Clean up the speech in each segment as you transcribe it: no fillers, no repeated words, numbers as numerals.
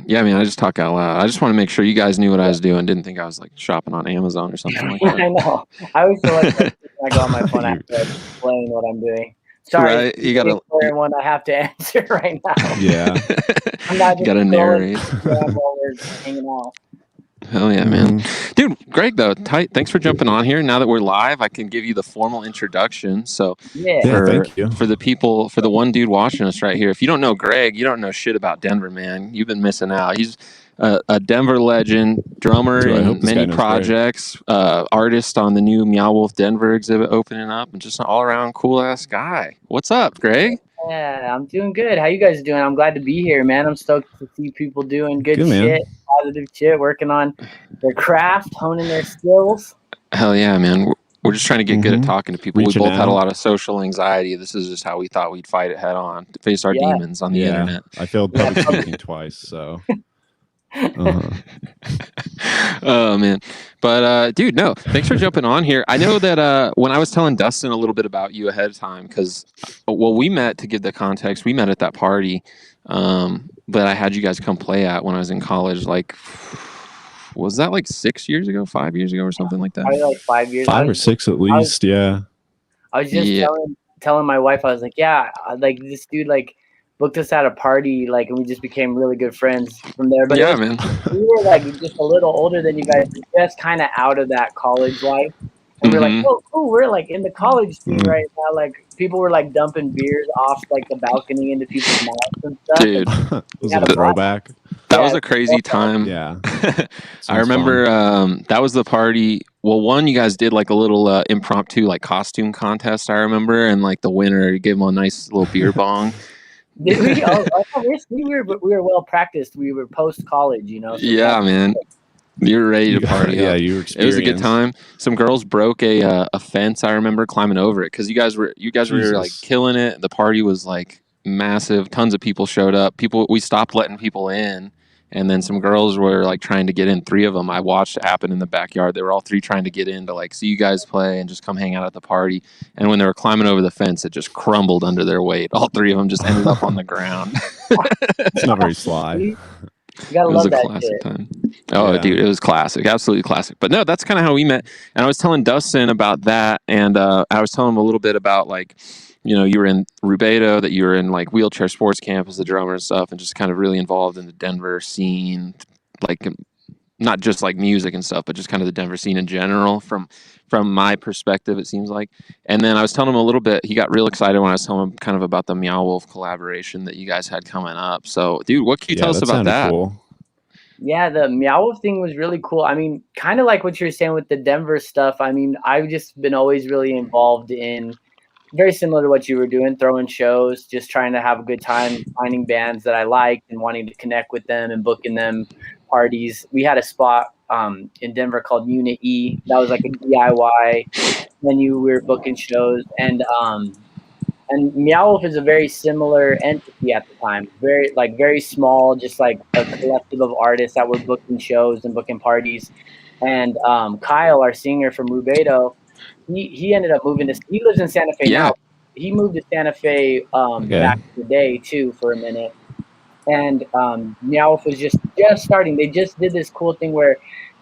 Yeah, I mean, I just talk out loud. I just want to make sure you guys knew what I was doing. Didn't think I was like shopping on Amazon or something like that. I know. I always feel like when I go on my phone, I have to explain what I'm doing. Sorry, Right? You gotta one I have to answer right now. Yeah. I'm not just gotta narrate. while we're hanging out. Hell yeah, man. Dude, Greg, though, thanks for jumping on here. Now that we're live, I can give you the formal introduction. So thank you. For the people, for the one dude watching us right here, if you don't know Greg, you don't know shit about Denver, man. You've been missing out. He's a Denver legend, drummer in many projects, artist on the new Meow Wolf Denver exhibit opening up, and just an all-around cool-ass guy. What's up, Greg? Yeah, I'm doing good. How you guys doing? I'm glad to be here, man. I'm stoked to see people doing good shit, man. positive shit, working on their craft, honing their skills. Hell yeah, man. We're just trying to get good at talking to people. Reaching we both had a out. lot of social anxiety. This is just how we thought we'd fight it head on, to face our demons on the internet. I failed public speaking twice, so. Oh man, but dude, no, thanks for jumping on here. I know that when I was telling Dustin a little bit about you ahead of time, because we met, to give the context, we met at that party that I had you guys come play at when I was in college. Like, was that like 6 years ago, 5 years ago, or something like that? Probably like 5 years. 5 or 6 at least. I was just telling my wife, I was like, yeah, like this dude like booked us at a party, like, and we just became really good friends from there. But man, we were like just a little older than you guys, just kind of out of that college life. And we're like, oh, cool, we're like in the college scene right now. Like people were like dumping beers off like the balcony into people's mouths and stuff. Dude, was it a throwback? That was a crazy time. Yeah. I remember that was the party. Well, one, you guys did like a little impromptu like costume contest, I remember, and like the winner, you gave him a nice little beer bong. Did we? We were well practiced. We were post college, you know. So yeah, man. You were ready to party. Yeah, you were experienced. It was a good time. Some girls broke a fence. I remember climbing over it because you guys were like killing it. The party was like massive. Tons of people showed up. We stopped letting people in, and then some girls were like trying to get in. 3 of them I watched it happen in the backyard. They were all 3 trying to get in to like see you guys play and just come hang out at the party. And when they were climbing over the fence, it just crumbled under their weight. All 3 of them just ended up on the ground. It's not very sly. You gotta love that classic time. Oh, dude, it was classic. Absolutely classic. But no, that's kind of how we met. And I was telling Dustin about that. And I was telling him a little bit about like, you know, you were in Rubedo, that you were in like Wheelchair Sports Camp as the drummer and stuff, and just kind of really involved in the Denver scene, like not just like music and stuff, but just kind of the Denver scene in general from my perspective, it seems like. And then I was telling him a little bit, he got real excited when I was telling him kind of about the Meow Wolf collaboration that you guys had coming up. So, dude, what can you tell us about that? Cool. Yeah, the Meow Wolf thing was really cool. I mean, kind of like what you were saying with the Denver stuff. I mean, I've just been always really involved in, very similar to what you were doing, throwing shows, just trying to have a good time, finding bands that I liked and wanting to connect with them and booking them parties. We had a spot in Denver called Unit E. That was like a DIY venue. We were booking shows, and Meow Wolf is a very similar entity at the time. Very small, just like a collective of artists that were booking shows and booking parties. And Kyle, our singer from Rubedo, he ended up moving to. He lives in Santa Fe now. He moved to Santa Fe back in the day too for a minute. And Meow Wolf was just starting. They just did this cool thing where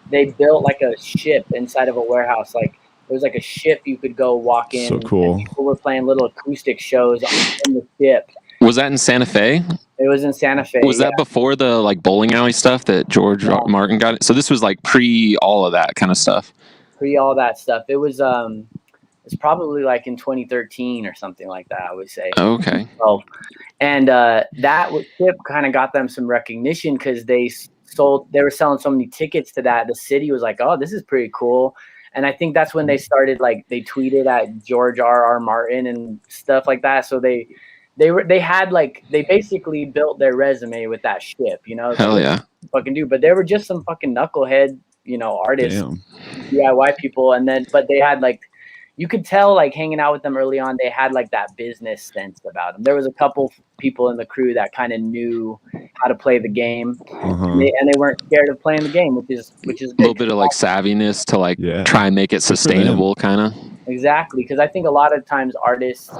they built like a ship inside of a warehouse. Like there was like a ship you could go walk in. So cool. And people were playing little acoustic shows on the ship. Was that in Santa Fe? It was in Santa Fe. Was that before the like bowling alley stuff that George Martin got? So this was like pre all of that kind of stuff. Pre all that stuff. It was it's probably like in 2013 or something like that, I would say. Okay. So, and that ship kind of got them some recognition because they were selling so many tickets to that. The city was like, oh, this is pretty cool. And I think that's when they started, like, they tweeted at George R.R. Martin and stuff like that. So they basically built their resume with that ship, you know? Hell yeah. Fucking dude. But they were just some fucking knucklehead, you know, artists, DIY people. And then, but they had like, you could tell, like, hanging out with them early on, they had like that business sense about them. There was a couple people in the crew that kind of knew how to play the game, and they weren't scared of playing the game, which is good. A little bit of like savviness to like try and make it sustainable, kind of. Exactly, because I think a lot of times artists,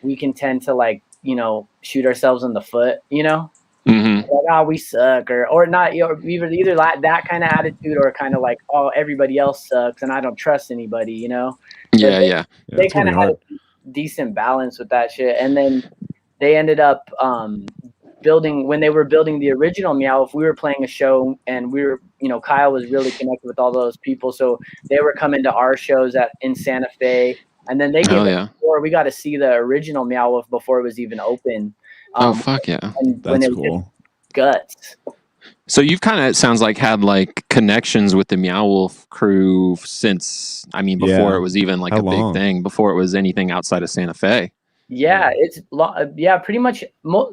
we can tend to, like, you know, shoot ourselves in the foot, you know. Mm-hmm. like, oh, we suck, or not, either that kind of attitude, or kind of like, oh, everybody else sucks and I don't trust anybody, you know. Yeah, yeah. They kind of had a decent balance with that shit, and then they ended up when they were building the original Meow, if we were playing a show and we were, Kyle was really connected with all those people, so they were coming to our shows in Santa Fe, and then they gave us tour. We got to see the original Meow Wolf before it was even open. Fuck yeah, and that's cool. Guts. So you've kind of, it sounds like, had like connections with the Meow Wolf crew since, before it was even like big thing, before it was anything outside of Santa Fe. Yeah, pretty much.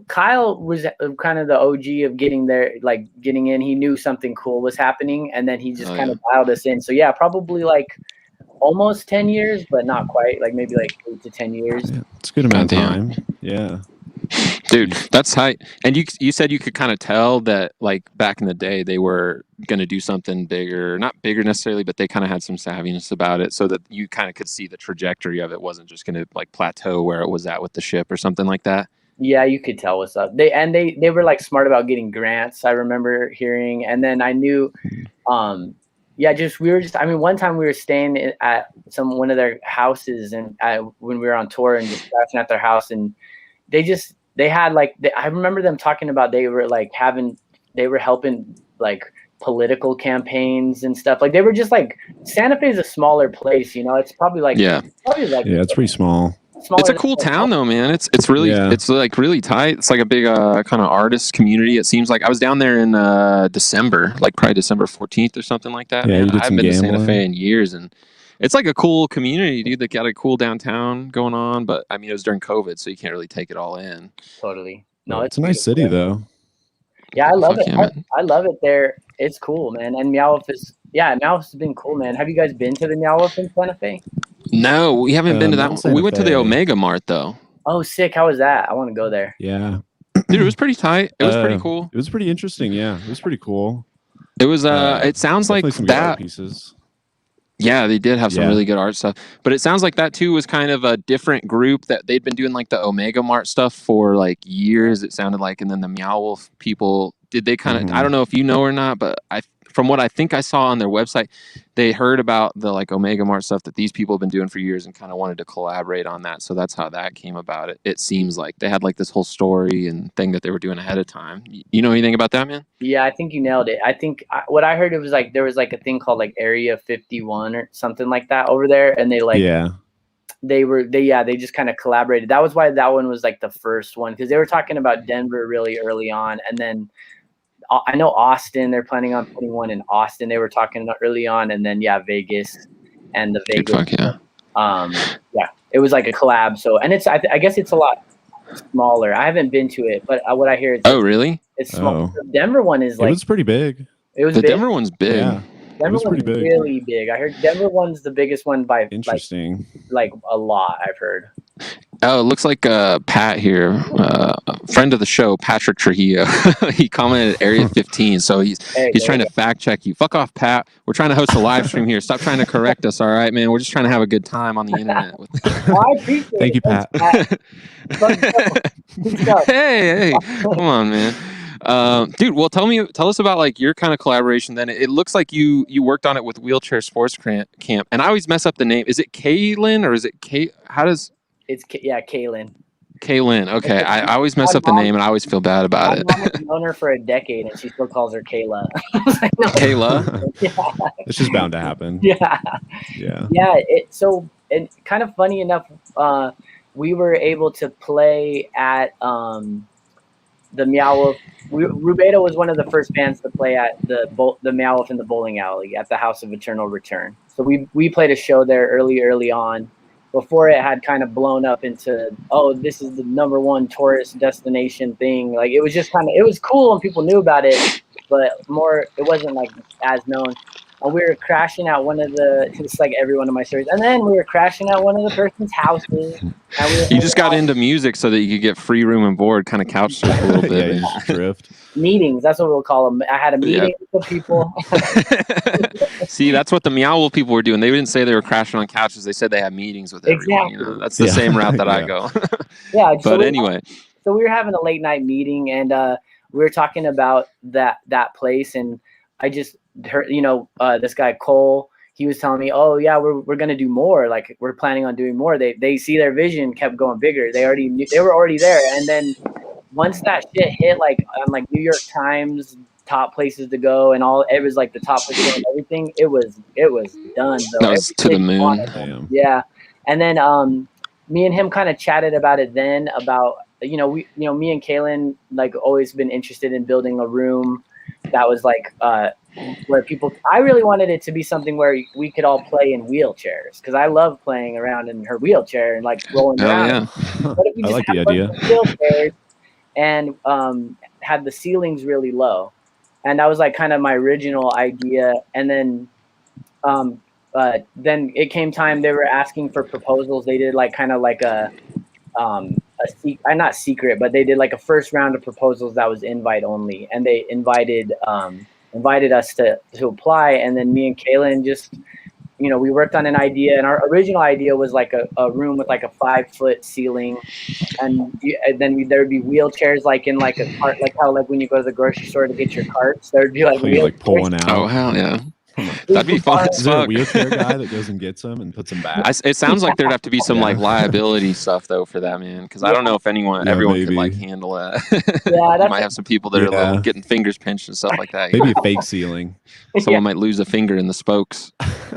Kyle was kind of the OG of getting there, like getting in. He knew something cool was happening, and then he just kind of dialed us in. So yeah, probably like almost 10 years, but not quite. Like maybe like 8 to 10 years. Yeah, it's a good amount of time. Yeah. Dude, that's tight. And you said you could kind of tell that, like, back in the day they were going to do something bigger, not bigger necessarily, but they kind of had some savviness about it, so that you kind of could see the trajectory of it wasn't just going to like plateau where it was at with the ship or something like that. Yeah, you could tell what's up. They were like smart about getting grants, I remember hearing. And then I knew one time we were staying at one of their houses, and when we were on tour and just crashing at their house, and they had like, I remember them talking about they were helping like political campaigns and stuff. Like they were just like, Santa Fe is a smaller place, it's probably like, it's pretty small. It's a cool town though, man. It's really it's like really tight. It's like a big kind of artist community. It seems like I was down there in December, like probably December 14th or something like that. Yeah, man. I haven't been to Santa Fe in years, and it's like a cool community, dude. They got a cool downtown going on, but it was during COVID, so you can't really take it all in. Totally. No, it's a nice city though. Yeah, I love it. I love it there. It's cool, man. And Meow Wolf has been cool, man. Have you guys been to the Meow Wolf in Santa Fe? No, we haven't been to that one. We went to the Omega Mart though. Oh, sick. How was that? I want to go there. Yeah. Dude, it was pretty tight. It was pretty cool. It was pretty interesting. Yeah, it was pretty cool. It was it sounds like some that pieces. Yeah, they did have some really good art stuff. But it sounds like that too was kind of a different group, that they'd been doing like the Omega Mart stuff for like years, it sounded like, and then the Meow Wolf people, did they kind of I don't know if you know or not, but from what I think I saw on their website, they heard about the like Omega Mart stuff that these people have been doing for years and kind of wanted to collaborate on that. So that's how that came about. It seems like they had like this whole story and thing that they were doing ahead of time. You know anything about that, man? Yeah, I think you nailed it. I think what I heard, it was like there was like a thing called like Area 51 or something like that over there, and they like they just kind of collaborated. That was why that one was like the first one, because they were talking about Denver really early on, and then I know Austin, they're planning on putting one in Austin. They were talking early on, and then Vegas and the Vegas. It was like a collab. So, and it's I guess it's a lot smaller. I haven't been to it, but what I hear, really? It's small. The Denver one is like, it was pretty big. It was the big. Denver one's big. Yeah. Denver one's pretty big. Really big. I heard Denver one's the biggest one by interesting. Like a lot, I've heard. Oh, it looks like Pat here, a friend of the show, Patrick Trujillo. He commented Area 15, so he's trying to fact check you. Fuck off, Pat. We're trying to host a live stream here. Stop trying to correct us, all right, man? We're just trying to have a good time on the internet. I appreciate it. Thank you, Pat. Hey, come on, man. Dude, well, tell us about like your kind of collaboration. Then it looks like you worked on it with Wheelchair Sports Camp, and I always mess up the name. Is it Kaylin or is it Kay? How does Kaylin. Kaylin. Okay, I always mess up the name, and I always feel bad about it. I've known her for a decade, and she still calls her Kayla. Kayla. Yeah. It's just bound to happen. Yeah. Yeah. And kind of funny enough, we were able to play at the Meow Wolf. Rubedo was one of the first bands to play at the Meow Wolf in the bowling alley at the House of Eternal Return. So we played a show there early on, before it had kind of blown up into, this is the #1 tourist destination thing. Like it was just it was cool and people knew about it, but it wasn't like as known. And we were crashing at it's like every one of my stories. And then we were crashing at one of the person's houses. And you just got into music so that you could get free room and board, kind of couch surf a little bit. Drift. Meetings, that's what we'll call them. I had a meeting with people. See, that's what the Meow Wolf people were doing. They didn't say they were crashing on couches. They said they had meetings with everyone. Exactly. That's the same route that I go. Yeah. But anyway. So we were having a late night meeting, and we were talking about that place, and I just heard, this guy Cole, he was telling me, oh yeah, we're gonna do more. Like, we're planning on doing more. They see their vision kept going bigger. They were already there. And then once that shit hit, like on like New York Times top places to go and all, it was like the top of and everything. It was done though. That was to the moon. Damn. Yeah. And then me and him kind of chatted about it then, about me and Kaylin, like, always been interested in building a room that was like where I really wanted it to be something where we could all play in wheelchairs, because I love playing around in her wheelchair and like rolling around. Yeah. What if we I just like had the a bunch idea. of wheelchairs and had the ceilings really low? And that was like kind of my original idea. And then it came time, they were asking for proposals. They did like kind of like not secret, but they did like a first round of proposals that was invite only, and they invited us to apply. And then me and Kaylin just, we worked on an idea, and our original idea was like a room with like a 5-foot ceiling, and then there would be wheelchairs, like in like a cart, like how like when you go to the grocery store to get your carts, there would be like You like pull one out. Oh hell yeah. That'd be fun as Is there a fuck. wheelchair guy that goes and gets them and puts them back? It sounds like there'd have to be some like liability stuff though for that, man, because I don't know if everyone could like handle it. Yeah, you might have some people that are getting fingers pinched and stuff like that. Maybe a fake ceiling. Someone might lose a finger in the spokes.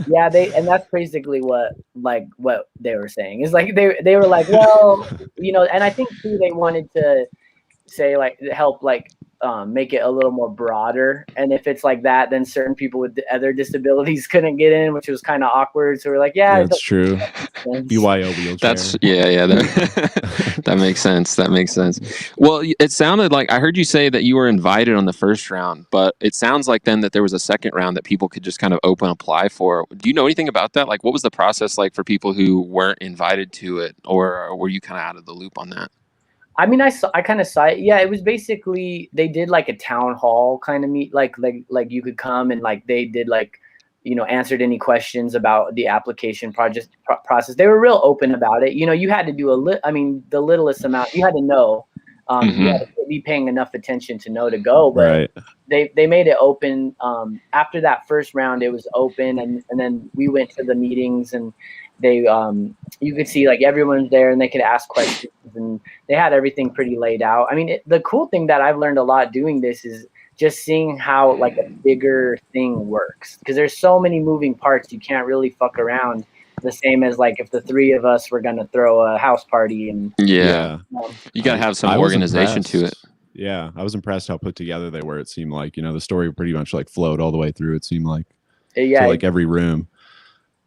Yeah, and that's basically what they were saying. Is like they were like, well, and I think too they wanted to say like help like make it a little more broader, and if it's like that, then certain people with other disabilities couldn't get in, which was kind of awkward. So we're like, yeah, that's true. BYO wheelchair. That makes sense. That makes sense. Well, it sounded like I heard you say that you were invited on the first round, but it sounds like then that there was a second round that people could just kind of apply for. Do you know anything about that? Like, what was the process like for people who weren't invited to it, or were you kind of out of the loop on that? I mean, I kind of saw it. Yeah, it was basically, they did like a town hall kind of meet, like you could come and like they did like, answered any questions about the application process. They were real open about it. You had to do the littlest amount. You had to know. You had to be paying enough attention to know to go. But they made it open. After that first round, it was open, and then we went to the meetings, and they you could see like everyone's there and they could ask questions, and they had everything pretty laid out. I mean, the cool thing that I've learned a lot doing this is just seeing how like a bigger thing works, because there's so many moving parts. You can't really fuck around the same as like if the three of us were going to throw a house party. And you got to have some organization to it. Yeah, I was impressed how put together they were. It seemed like, the story pretty much like flowed all the way through. It seemed like like every room.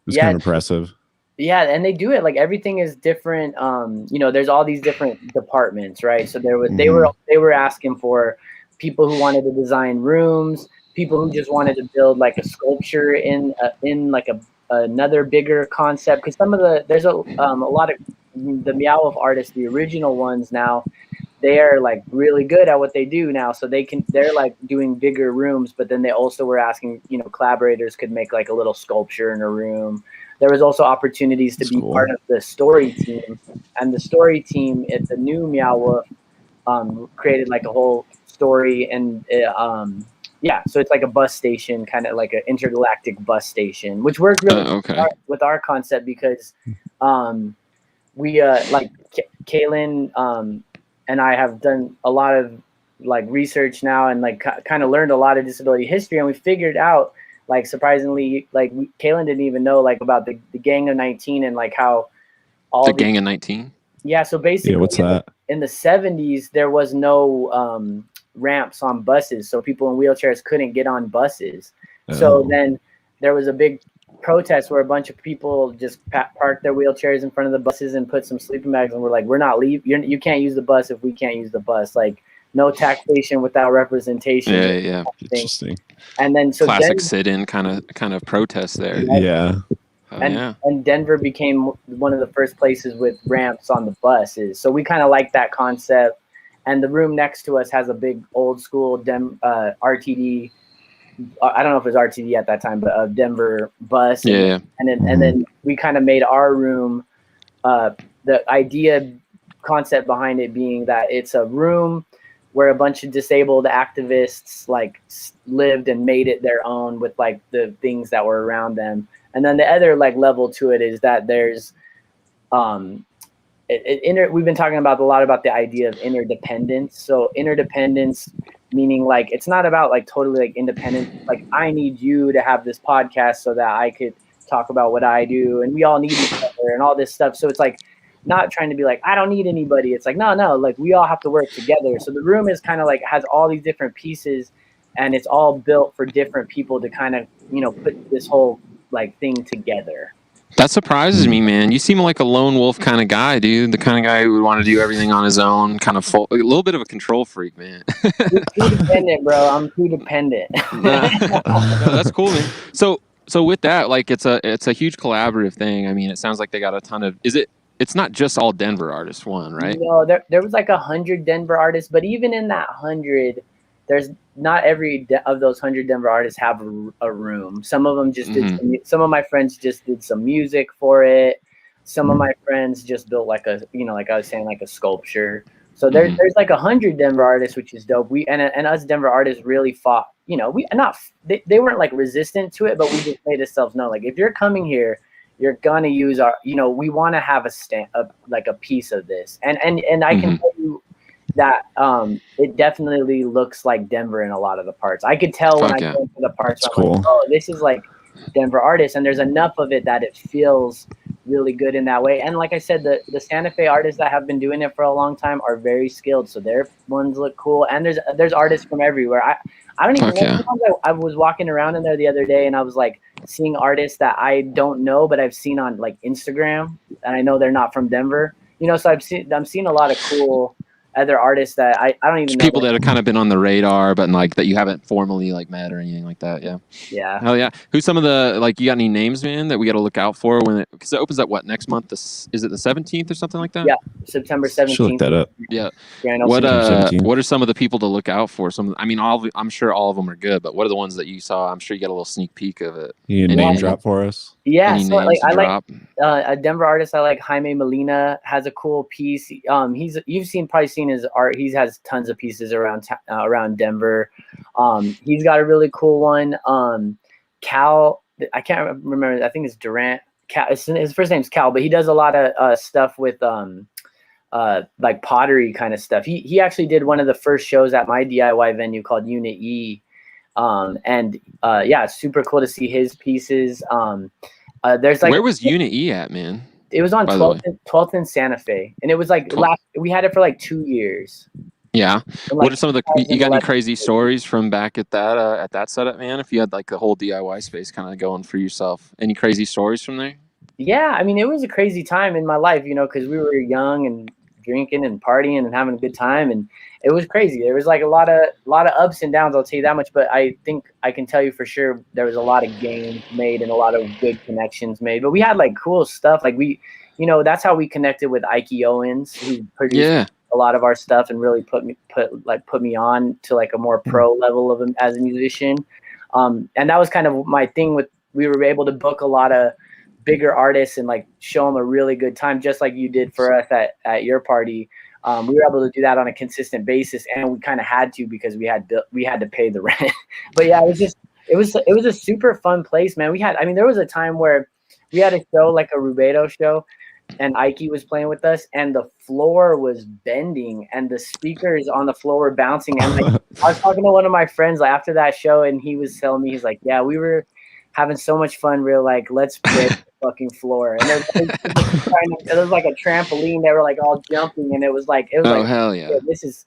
It was kind of impressive. Yeah, and they do it like everything is different. There's all these different departments, right? So they were asking for people who wanted to design rooms, people who just wanted to build like a sculpture in like another bigger concept. Because there's a lot of the Meow of artists, the original ones now, they are like really good at what they do now. So they're like doing bigger rooms, but then they also were asking, collaborators could make like a little sculpture in a room. There was also opportunities to be part of the story team, and the story team at the new Meow Wolf created like a whole story, and so it's like a bus station, kind of like an intergalactic bus station, which worked really with our concept, because we like Kaylin and I have done a lot of like research now, and like kind of learned a lot of disability history, and we figured out, like, surprisingly, like Kaylin didn't even know like about the Gang of 19 and like how all Gang of 19. Yeah, so basically, what's that? In the 70s, there was no ramps on buses, so people in wheelchairs couldn't get on buses. So then there was a big protest where a bunch of people just parked their wheelchairs in front of the buses and put some sleeping bags, and we're like, we're not leaving. You can't use the bus if we can't use the bus. Like, no taxation without representation. Yeah. Interesting. And then classic sit-in kind of protest there. Yeah. And Denver became one of the first places with ramps on the buses. So we kind of like that concept. And the room next to us has a big old school RTD. I don't know if it was RTD at that time, but a Denver bus. And then we kind of made our room, the idea concept behind it being that it's a room where a bunch of disabled activists like lived and made it their own with like the things that were around them. And then the other like level to it is that there's we've been talking about a lot about the idea of interdependence. So interdependence meaning like it's not about like totally like independence. Like I need you to have this podcast so that I could talk about what I do, and we all need each other and all this stuff. So it's like not trying to be like I don't need anybody. It's like no, like we all have to work together. So the room is kind of like has all these different pieces, and it's all built for different people to kind of put this whole like thing together. That surprises me, man. You seem like a lone wolf kind of guy, dude. The kind of guy who would want to do everything on his own, kind of a little bit of a control freak, man. You're too dependent, bro. I'm too dependent. No, that's cool, man. So with that, like it's a huge collaborative thing. I mean, it sounds like they got a ton of. It's not just all Denver artists, right? No, there was like 100 Denver artists, but even in that 100, there's not every of those 100 Denver artists have a room. Some of them just did. Some of my friends just did some music for it. Some of my friends just built like a, like I was saying, like a sculpture. So there's like 100 Denver artists, which is dope. We and us Denver artists really fought. They weren't like resistant to it, but we just made ourselves know, like if you're coming here, you're gonna use our. We want to have like a piece of this, and I can tell you that it definitely looks like Denver in a lot of the parts. I could tell when I go into the parts. I'm like, oh, this is like Denver artists, and there's enough of it that it feels really good in that way. And like I said, the Santa Fe artists that have been doing it for a long time are very skilled, so their ones look cool. And there's artists from everywhere. I don't even know. I was walking around in there the other day, and I was like seeing artists that I don't know, but I've seen on like Instagram, and I know they're not from Denver. So I'm seeing a lot of cool other artists that I don't even know. People that have kind of been on the radar, but like that you haven't formally like met or anything like that. Yeah. Hell yeah. Who's some of the, like, you got any names, man, that we got to look out for because it opens up next month? Is it the 17th or something like that? Yeah, September 17th. Should look that up. Yeah. What are some of the people to look out for? I'm sure all of them are good, but what are the ones that you saw? I'm sure you got a little sneak peek of it. You need a name drop for us? Yeah, so like I like a Denver artist. I like Jaime Molina has a cool piece. You've probably seen his art. He has tons of pieces around Denver. He's got a really cool one. Cal, I can't remember. I think it's Durant. Cal, his first name's Cal, but he does a lot of stuff with like pottery kind of stuff. He actually did one of the first shows at my DIY venue called Unit E. It's super cool to see his pieces. There's like, where was Unit E at, man? It was on 12th in Santa Fe, and it was like we had it for like 2 years. Yeah. What are some of you got any crazy stories from back at that setup, man? If you had like the whole DIY space kind of going for yourself, any crazy stories from there? Yeah, I mean, it was a crazy time in my life, because we were young and drinking and partying and having a good time, and it was crazy. There was like a lot of ups and downs, I'll tell you that much, but I think I can tell you for sure there was a lot of gains made and a lot of good connections made. But we had like cool stuff. Like we, that's how we connected with Ike Owens, who produced a lot of our stuff and really put me on to like a more pro level of as a musician. And that was kind of my thing we were able to book a lot of bigger artists and like show them a really good time, just like you did for us at your party. We were able to do that on a consistent basis, and we kind of had to because we had to pay the rent. But yeah, it was a super fun place, man. There was a time where we had a show like a Rubedo show, and Ike was playing with us, and the floor was bending, and the speakers on the floor were bouncing. And like, I was talking to one of my friends after that show, and he was telling me, he's like, "Yeah, we were having so much fun. We're like, let's break the fucking floor." And it was like a trampoline. They were like all jumping, and it was like, hell yeah, this is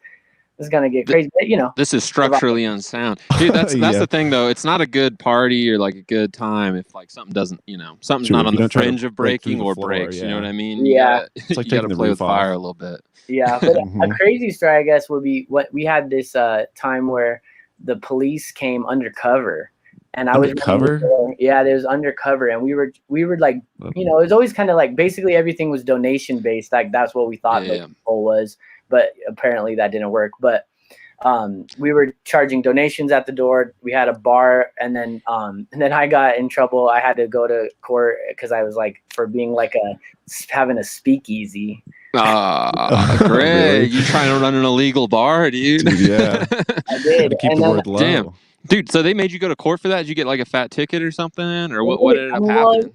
gonna get crazy. But, this is structurally unsound, dude. That's the thing, though. It's not a good party or like a good time if like something doesn't, something's not on the fringe of breaking or breaks. You know what I mean? Yeah, it's like you got to play with fire a little bit. Yeah, but a crazy story, I guess, would be what we had this time where the police came undercover. And I was undercover. Yeah, there was undercover, and we were like, it was always kind of like basically everything was donation based. Like that's what we thought the goal was, but apparently that didn't work. But we were charging donations at the door. We had a bar, and then I got in trouble. I had to go to court because I was like for being like having a speakeasy. Greg, really? You trying to run an illegal bar, dude? Yeah. I did. Keep the word low. Damn. Dude, so they made you go to court for that? Did you get like a fat ticket or something? Or what ended up happening?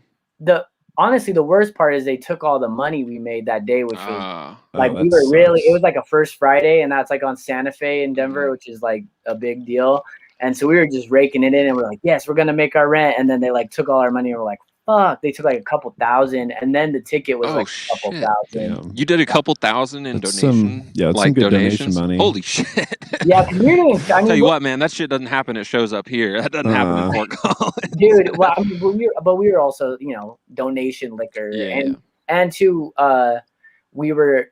Honestly, the worst part is they took all the money we made that day, which was like we were sucks. really. It was like a first Friday, and that's like on Santa Fe in Denver, which is like a big deal. And so we were just raking it in, and we're like, yes, we're gonna make our rent. And then they like took all our money, and we're like, fuck. They took like a couple thousand, and then the ticket was like a couple thousand. Damn. You did a couple thousand in donation? That's some good donation money. Holy shit. Yeah, you're doing. Tell you what, man, that shit doesn't happen. It shows up here. That doesn't happen in Fort Collins. Dude, well, I mean, we were also, donation liquor, and to we were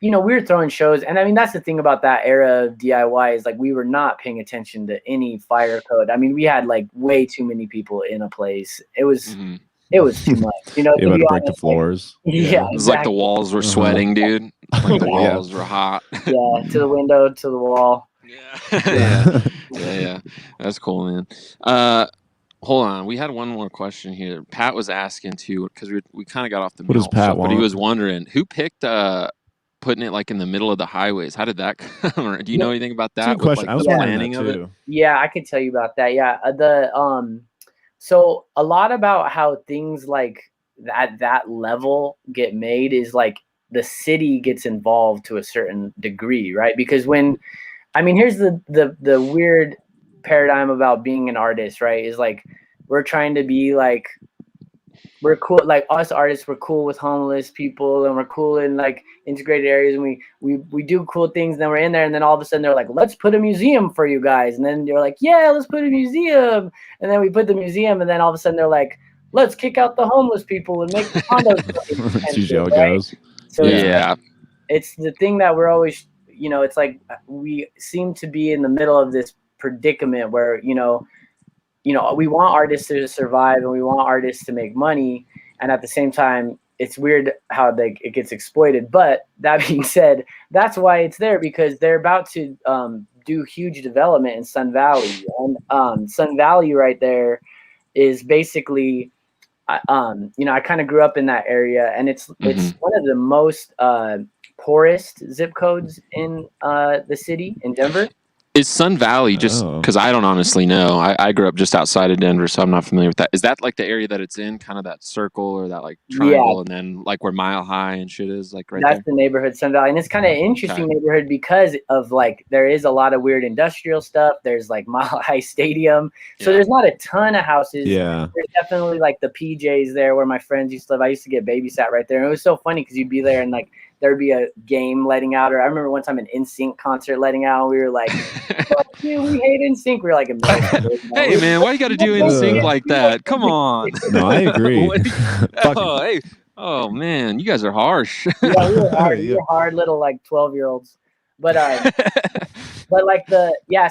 we were throwing shows, and I mean that's the thing about that era of DIY is like we were not paying attention to any fire code. I mean, we had like way too many people in a place. It was too much, you had to break the floors. Yeah, it was like the walls were sweating, dude. Like the walls were hot. Yeah, to the window, to the wall. Yeah. That's cool, man. Hold on, we had one more question here. Pat was asking too, because we kind of got off the. What does Pat want? But he was wondering who picked putting it like in the middle of the highways. How did that come? Or do you know anything about that? Good question. Like, I was planning of it. Yeah, I could tell you about that. Yeah, so a lot about how things like at that level get made is like the city gets involved to a certain degree, right? Because here's the weird paradigm about being an artist, right? Is like we're trying to be like we're cool, like us artists, we're cool with homeless people and we're cool in like integrated areas, and we do cool things, and then we're in there, and then all of a sudden they're like, let's put a museum for you guys, and then you're like, yeah, let's put a museum, and then we put the museum, and then all of a sudden they're like, let's kick out the homeless people and make the condos. That's usually how it goes. So it's the thing that we're always, it's like we seem to be in the middle of this predicament where we want artists to survive and we want artists to make money, and at the same time it's weird how it gets exploited. But that being said, that's why it's there, because they're about to do huge development in Sun Valley, and Sun Valley right there is basically I kind of grew up in that area, and it's one of the most poorest zip codes in the city in Denver. Is Sun Valley, just because I don't honestly know, I grew up just outside of Denver, so I'm not familiar with that. Is that like the area that it's in, kind of that circle or that like triangle, and then like where Mile High and shit is, like right there? That's the neighborhood, Sun Valley, and it's kind of an interesting neighborhood because of like there is a lot of weird industrial stuff. There's like Mile High Stadium, so there's not a ton of houses. Yeah, there's definitely like the PJs there where my friends used to live. I used to get babysat right there, and it was so funny because you'd be there and like there'd be a game letting out, or I remember one time an NSYNC concert letting out, and we were like, dude, we hate NSYNC. We were like, hey man, why you got to do NSYNC like that? Come on. No, I agree. Oh man, you guys are harsh. Yeah, we were hard. We were hard little like 12-year-olds, but like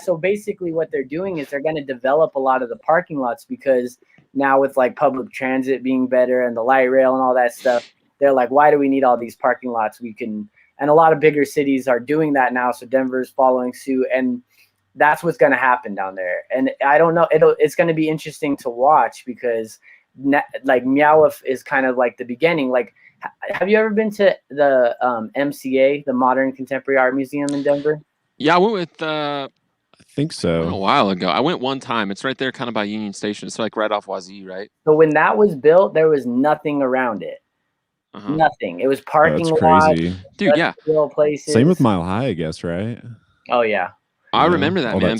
so basically what they're doing is they're going to develop a lot of the parking lots, because now with like public transit being better and the light rail and all that stuff, they're like, why do we need all these parking lots? And a lot of bigger cities are doing that now. So Denver's following suit, and that's what's going to happen down there. And I don't know, it's going to be interesting to watch, because like Meow is kind of like the beginning. Like, have you ever been to the MCA, the Modern Contemporary Art Museum in Denver? Yeah, I went with, I think so. A while ago. I went one time. It's right there kind of by Union Station. It's like right off Wazee, right? So when that was built, there was nothing around it. Nothing. It was parking lots. Crazy. Dude, yeah. Places. Same with Mile High, I guess, right? Oh yeah. I remember that, man.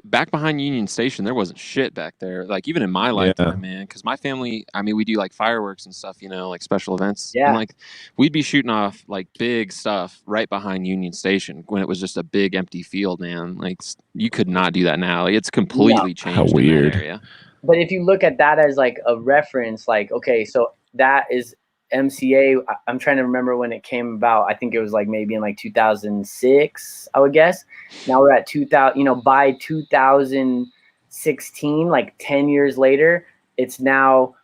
Back behind Union Station, there wasn't shit back there. Like even in my lifetime, man. Because my family, I mean, we do like fireworks and stuff, like special events. Yeah. And like we'd be shooting off like big stuff right behind Union Station when it was just a big empty field, man. Like you could not do that now. Like, it's completely changed. How weird. In that area. But if you look at that as like a reference, like okay, so that is MCA. I'm trying to remember when it came about. I think it was like maybe in like 2006, I would guess. Now we're at 2000, by 2016, like 10 years later, it's now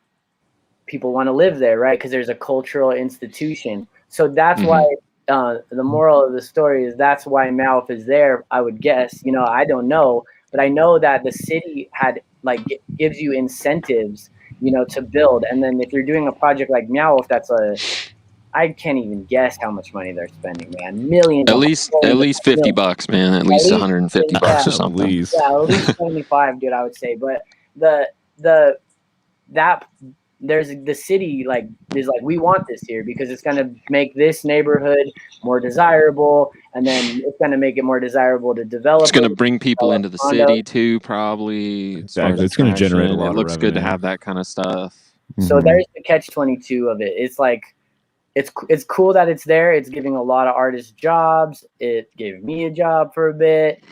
people want to live there, right? Because there's a cultural institution. So that's why the moral of the story is that's why Meow is there, I would guess. I don't know, but I know that the city had like gives you incentives to build. And then if you're doing a project like Meow, if that's I can't even guess how much money they're spending, man. Millions. At least $50, man. At least $150 or something. Yeah, at least 75, dude. I would say, but there's the city is like, we want this here because it's going to make this neighborhood more desirable, and then it's going to make it more desirable to develop. It's going to bring people into the city too, probably. Exactly. It's going to generate a lot of revenue. It looks good to have that kind of stuff. So there's the catch-22 of it. It's like, it's cool that it's there. It's giving a lot of artists jobs. It gave me a job for a bit.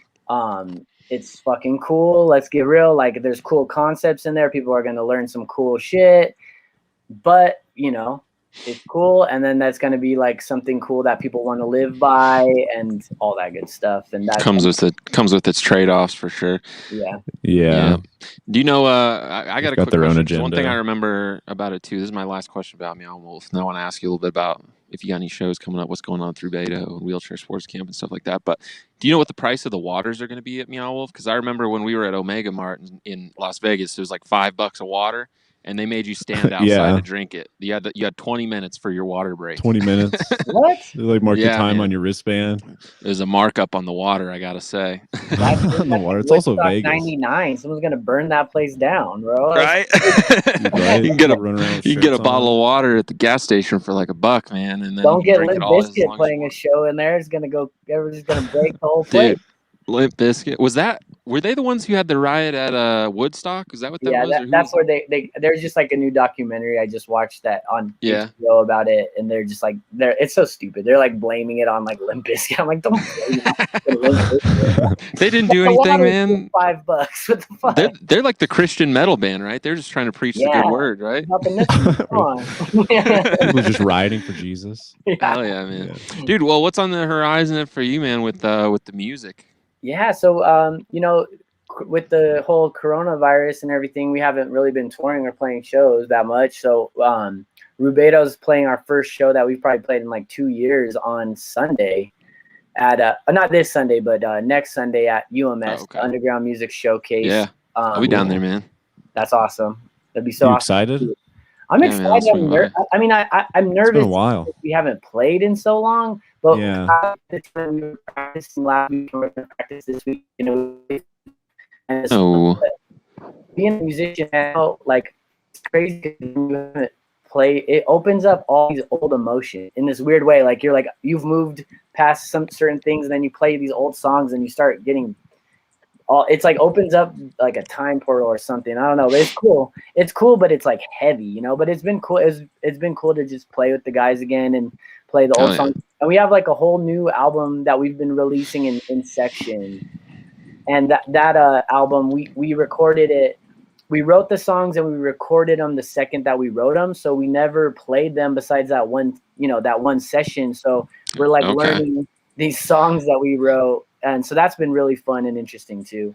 It's fucking cool. Let's get real. Like, there's cool concepts in there. People are going to learn some cool shit, but it's cool. And then that's going to be like something cool that people want to live by and all that good stuff. And that comes with its trade-offs for sure. Yeah. Do you know, I got a quick their question. Own agenda. One thing I remember about it too, this is my last question about Meow Wolf. And I want to ask you a little bit about if you got any shows coming up, what's going on through Beto and Wheelchair Sports Camp and stuff like that. But do you know what the price of the waters are going to be at Meow Wolf? Because I remember when we were at Omega Mart in Las Vegas, it was like $5 a water, and they made you stand outside to drink it. You had 20 minutes for your water break. 20 minutes. What? They like mark the time on your wristband. There's a markup on the water, I gotta say. On the water. It's also Vegas. 99. Someone's gonna burn that place down, bro. Right? You can get a bottle of water at the gas station for like $1, man, and then don't get Limp Bizkit playing a show in there. It's gonna go. Everybody's gonna break the whole place. Dude, Limp Bizkit. Were they the ones who had the riot at Woodstock? Is that what that was? Yeah, that's where there's just like a new documentary I just watched that on HBO about it, and they're just like it's so stupid. They're like blaming it on like Limp Bizkit. I'm like, don't blame it on Limp Bizkit. They didn't do anything, man. $5. What the fuck? They're like the Christian metal band, right? They're just trying to preach the good word, right? People just rioting for Jesus. Hell yeah, man. Dude, well, what's on the horizon for you, man, with the music? Yeah, so with the whole coronavirus and everything, we haven't really been touring or playing shows that much. So Rubeto's playing our first show that we've probably played in like 2 years on Sunday at not this Sunday, but next Sunday at UMS, Underground Music Showcase. Yeah, I'll be down there, man. That's awesome. That'd be so awesome. Excited? I'm excited. I'm nervous. It's been a while. We haven't played in so long. But the time we were practicing last week, we're going to practice this week, and being a musician now, like, it's crazy because you haven't played. It opens up all these old emotions in this weird way. Like, you've moved past some certain things, and then you play these old songs, and you start getting it's like opens up like a time portal or something. I don't know, but it's cool. It's cool, but it's like heavy, but it's been cool. It's been cool to just play with the guys again and play the old songs. And we have like a whole new album that we've been releasing in section. And that album, we recorded it. We wrote the songs and we recorded them the second that we wrote them. So we never played them besides that one, that one session. So we're like learning these songs that we wrote. And so that's been really fun and interesting too.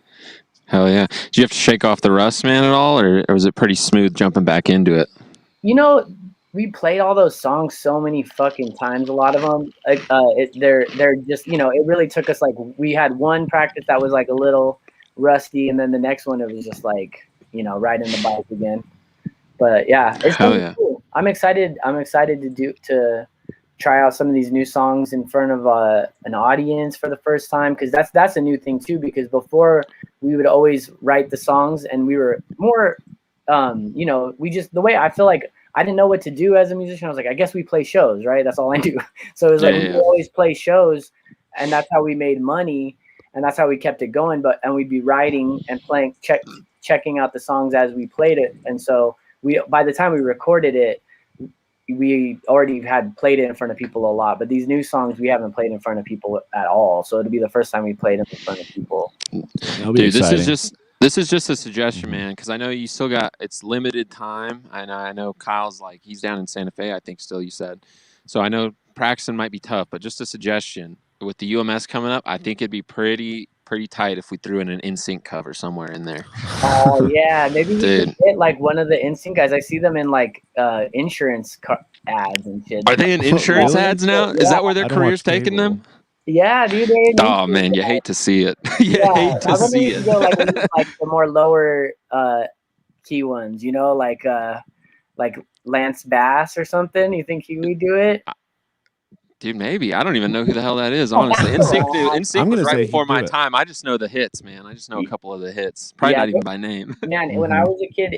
Hell yeah. Did you have to shake off the rust, man, at all? Or was it pretty smooth jumping back into it? We played all those songs so many fucking times. A lot of them, they're just, it really took us, like, we had one practice that was like a little rusty, and then the next one it was just like, riding the bike again. But yeah, it's really cool. I'm excited to try out some of these new songs in front of an audience for the first time, because that's a new thing too. Because before we would always write the songs, and we were more, we just, the way I feel like. I didn't know what to do as a musician. I was like, I guess we play shows, right? That's all I do. So it was we would always play shows, and that's how we made money, and that's how we kept it going. And we'd be writing and playing, checking out the songs as we played it. And so by the time we recorded it, we already had played it in front of people a lot. But these new songs, we haven't played in front of people at all. So it'll be the first time we played them in front of people. Dude, this is just a suggestion, man, because I know you still got, it's limited time. And I know Kyle's like, he's down in Santa Fe, I think still, you said. So I know practicing might be tough, but just a suggestion. With the UMS coming up, I think it'd be pretty tight if we threw in an NSYNC cover somewhere in there. Oh, yeah. Maybe we could get like one of the NSYNC guys. I see them in like insurance ads and shit. Are they in insurance ads now? Is that where their career's taking them? Yeah, dude. Oh man, you hate to see it. You hate to see it. Go, like the more lower key ones, like Lance Bass or something? You think he would do it? Dude, maybe. I don't even know who the hell that is, honestly. NSYNC was right before my time. I just know the hits, man. I just know a couple of the hits. Probably not even by name. Man, when I was a kid,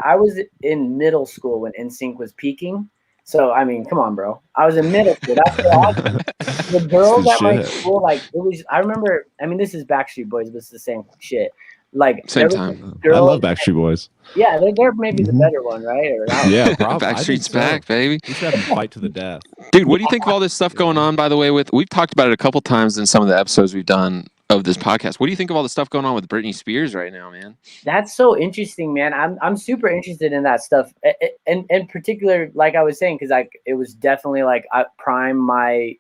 I was in middle school when NSYNC was peaking. So, I mean, come on, bro. I was in middle school. That's the girls at my school, like, it was, I remember, I mean, this is Backstreet Boys, but it's the same shit. Like, same time. I love Backstreet Boys. Yeah, they're maybe the better one, right? Or yeah, probably. Backstreet's back, baby. We should have them fight to the death. Dude, what do you think of all this stuff going on, by the way? We've talked about it a couple times in some of the episodes we've done of this podcast. What do you think of all the stuff going on with Britney Spears right now, man? That's so interesting, man. I'm super interested in that stuff. And in particular, like I was saying, because it was definitely like prime my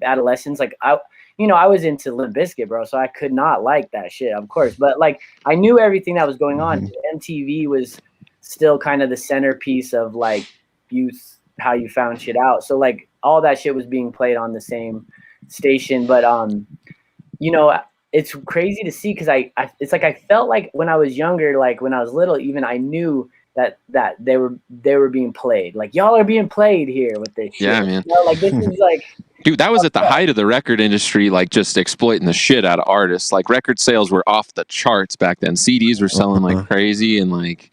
adolescence. Like I was into Limp Bizkit, bro, so I could not like that shit, of course. But like I knew everything that was going on. MTV was still kind of the centerpiece of like youth, how you found shit out. So like all that shit was being played on the same station. But it's crazy to see because it's like I felt like when I was younger, like when I was little, even I knew that they were being played. Like y'all are being played here with this shit. Yeah, man. Like this is like. Dude, that was at the height of the record industry, like just exploiting the shit out of artists. Like record sales were off the charts back then. CDs were selling like crazy, and like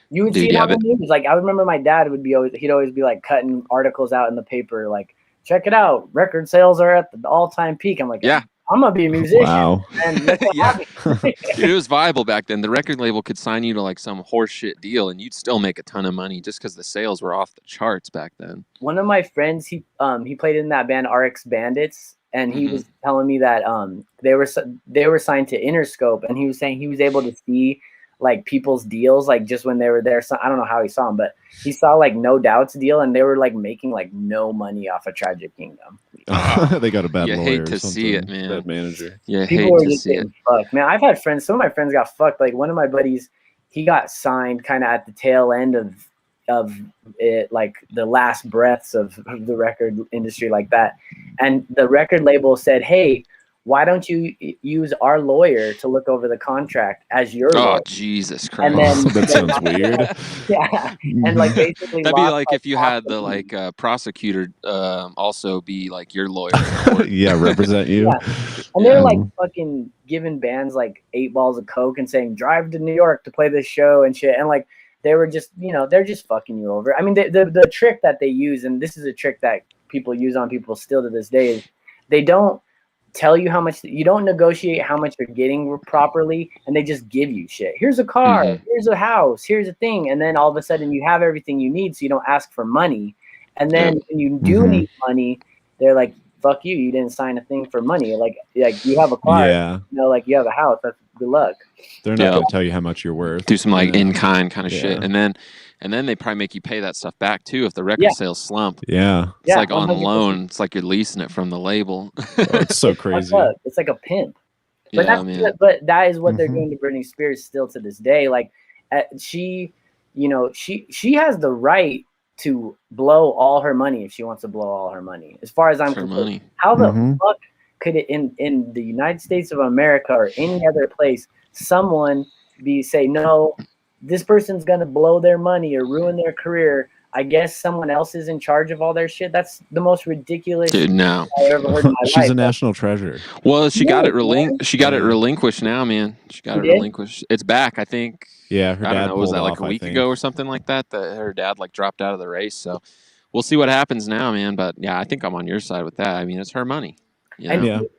you would see it on the news. Like I remember my dad he'd always be like cutting articles out in the paper, like check it out, record sales are at the all-time peak. I'm like, yeah. I'm gonna be a musician. Wow. And yeah. Dude, it was viable back then. The record label could sign you to like some horseshit deal, and you'd still make a ton of money just because the sales were off the charts back then. One of my friends, he played in that band RX Bandits, and he was telling me that they were signed to Interscope, and he was saying he was able to see like people's deals like just when they were there. So I don't know how he saw them, but he saw like No Doubt's deal, and they were like making like no money off of Tragic Kingdom. They got a bad lawyer. You hate to see it, man. Bad manager. Yeah, people hate to see it. Fucked. Man, I've had friends. Some of my friends got fucked. Like one of my buddies, he got signed kind of at the tail end of it, like the last breaths of the record industry, like that. And the record label said, "Hey, why don't you use our lawyer to look over the contract as your lawyer?" Oh, Jesus Christ. And then, that sounds weird. Yeah. And like basically that'd be like if you had the like prosecutor also be like your lawyer. Yeah, represent you. Yeah. And they're like fucking giving bands like 8 balls of coke and saying drive to New York to play this show and shit. And like they were just, they're just fucking you over. I mean, the trick that they use, and this is a trick that people use on people still to this day, is they don't tell you how much, you don't negotiate how much you're getting properly, and they just give you shit. Here's a car, here's a house, here's a thing, and then all of a sudden you have everything you need, so you don't ask for money. And then when you do need money, they're like, fuck you, you didn't sign a thing for money. Like you have a car, like you have a house, that's good luck. They're not gonna tell you how much you're worth. Do some like in-kind kind of shit, and then they probably make you pay that stuff back too if the record sales slump. Yeah, it's like 100%. On loan. It's like you're leasing it from the label. It's so crazy. It's like a pimp. But but that is what they're doing to Britney Spears still to this day. Like she has the right to blow all her money if she wants to blow all her money. As far as I'm concerned, how the fuck could it in the United States of America or any other place someone say no, this person's gonna blow their money or ruin their career? I guess someone else is in charge of all their shit. That's the most ridiculous shit I ever heard in my life. She's a national treasure. Well, she got it relinquished now, man. She got it relinquished. It's back, I think. Yeah, her dad. I don't know, was that like a week ago or something like that? That her dad like dropped out of the race. So we'll see what happens now, man. But yeah, I think I'm on your side with that. I mean, it's her money. It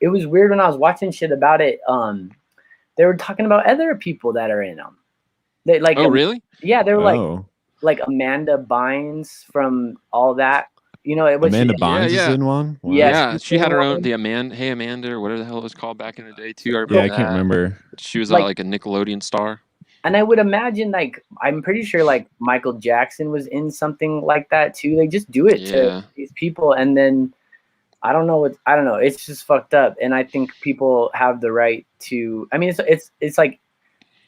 was weird when I was watching shit about it. They were talking about other people that are in them. They like. Oh, really? Yeah, they were like Amanda Bynes from all that. Amanda Bynes is in one. Wow. Yeah, she had her own Hey Amanda, or whatever the hell it was called back in the day too. I can't remember. She was like a Nickelodeon star. And I would imagine, like, I'm pretty sure like Michael Jackson was in something like that too. They just do it to these people, and then I don't know. It's just fucked up, and I think people have the right to. I mean, it's like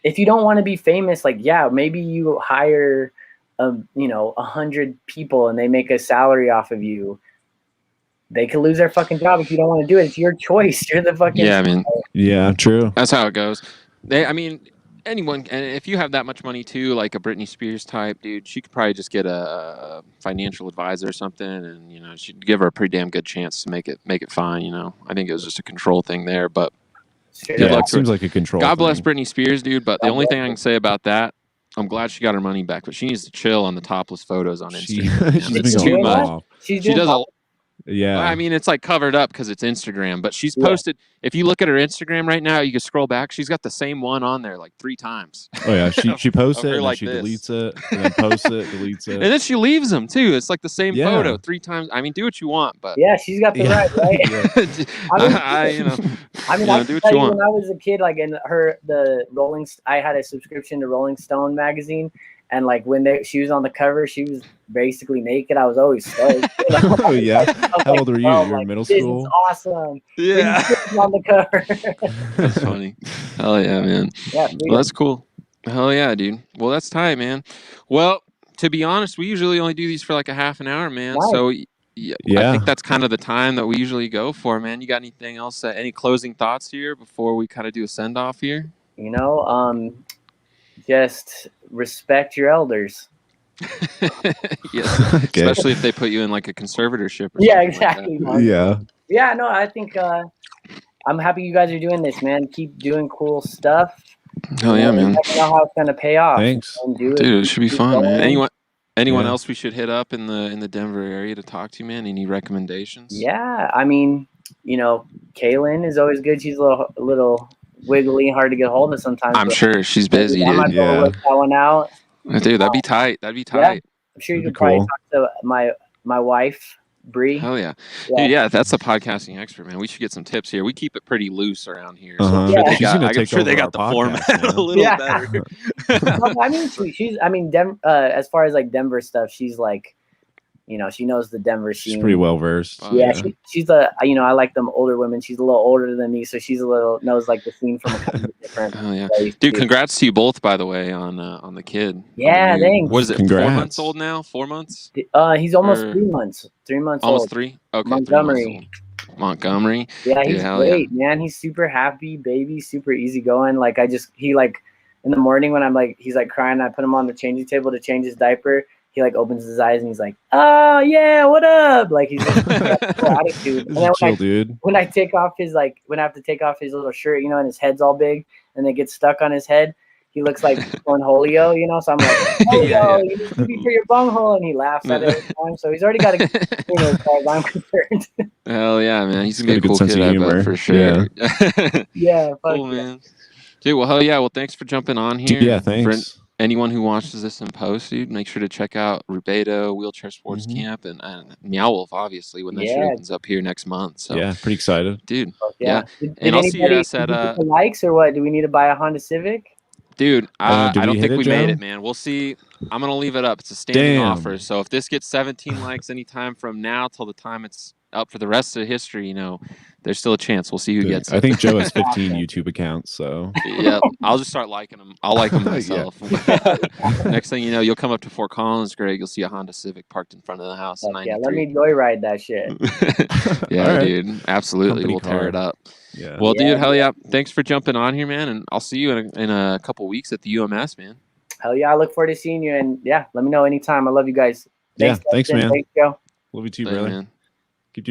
if you don't want to be famous, like maybe you hire 100 people and they make a salary off of you. They could lose their fucking job if you don't want to do it. It's your choice. You're the fucking I mean, yeah, true. That's how it goes. anyone, and if you have that much money too, like a Britney Spears type, dude, she could probably just get a financial advisor or something, and you know, she'd give her a pretty damn good chance to make it fine. You know, I think it was just a control thing there, but good luck it to seems her. like a control. God bless thing. Britney Spears, dude. But the only thing I can say about that, I'm glad she got her money back, but she needs to chill on the topless photos on Instagram. She's it's too much. She does a. Yeah. Well, I mean, it's like covered up because it's Instagram, but she's posted. If you look at her Instagram right now, you can scroll back. She's got the same one on there like 3 times. Oh yeah, she posts it, and like then she this. deletes it, and then posts it, deletes it, and then she leaves them too. It's like the same photo 3 times. I mean, do what you want, but she's got the right, right? I mean, I do can what tell you you want. when I was a kid, like I had a subscription to Rolling Stone magazine. And like when she was on the cover, she was basically naked. I was always stoked. You know? Oh yeah. How old were you? You were in middle school. This is awesome. Yeah. On the cover. That's funny. Hell yeah, man. Yeah. Well, that's cool. Hell yeah, dude. Well, that's tight, man. Well, to be honest, we usually only do these for like a half an hour, man. Nice. So yeah, I think that's kind of the time that we usually go for, man. You got anything else? Any closing thoughts here before we kind of do a send off here? You know, just respect your elders. Yes, okay. Especially if they put you in like a conservatorship. Or exactly. Like yeah. No, I think I'm happy you guys are doing this, man. Keep doing cool stuff. Oh yeah, man. I know how it's gonna pay off. Thanks, dude. It should be fun, man. Anyone else we should hit up in the Denver area to talk to, man? Any recommendations? Yeah, I mean, you know, Kaylin is always good. She's a little wiggly, hard to get hold of sometimes. I'm sure she's busy, dude. I might go work that one out. Dude, that'd be tight. That'd be tight. Yeah, I'm sure you could probably talk to my wife, Bree. Hell yeah. Dude, that's a podcasting expert, man. We should get some tips here. We keep it pretty loose around here. So I'm sure they got the format a little better. I mean, as far as like Denver stuff, she's like, you know, she knows the Denver scene. She's pretty well versed. She's I like them older women. She's a little older than me, so she's knows like the scene from a kind of different. Oh yeah, dude! Congrats to you both, by the way, on the kid. Yeah, thanks. What is it? Congrats. 4 months old now? 4 months? He's almost 3 months. 3 months. Almost old. 3. Okay. Montgomery. Yeah, he's great, man. He's super happy, baby. Super easygoing. Like he in the morning when I'm like he's like crying, I put him on the changing table to change his diaper. He like opens his eyes and he's like, "Oh yeah, what up?" Like he's just got attitude. And then when I take off his when I have to take off his little shirt, you know, and his head's all big and it gets stuck on his head, he looks like Holio, you know. So I'm like, "Holio, you need to be for your bunghole," and he laughs at it every time. So he's already got a good as far as I'm concerned. Hell yeah, man! He's gonna be a cool kid, I bet, for sure. Yeah, cool, man. Dude, well, hell yeah. Well, thanks for jumping on here. Yeah, thanks. Anyone who watches this in post, dude, make sure to check out Rubedo Wheelchair Sports Camp and Meow Wolf, obviously, when that shit opens up here next month. So yeah, pretty excited, dude. Yeah. And I'll see you guys at likes or what? Do we need to buy a Honda Civic? Dude, I don't think we made it, man. We'll see. I'm gonna leave it up. It's a standing offer. So if this gets 17 likes anytime from now till the time it's up for the rest of history, you know, there's still a chance. We'll see who gets it. I think Joe has 15 YouTube accounts, so yeah, I'll just start liking them. I'll like them myself. Next thing you know, you'll come up to Fort Collins, Greg. You'll see a Honda Civic parked in front of the house. Yeah, let me joyride that shit. Yeah, dude, absolutely. We'll tear it up. Yeah. Well, dude, hell yeah. Thanks for jumping on here, man. And I'll see you in a couple weeks at the UMS, man. Hell yeah. I look forward to seeing you. And yeah, let me know anytime. I love you guys. Thanks, man. Thanks, Joe. Love you too, brother. Man.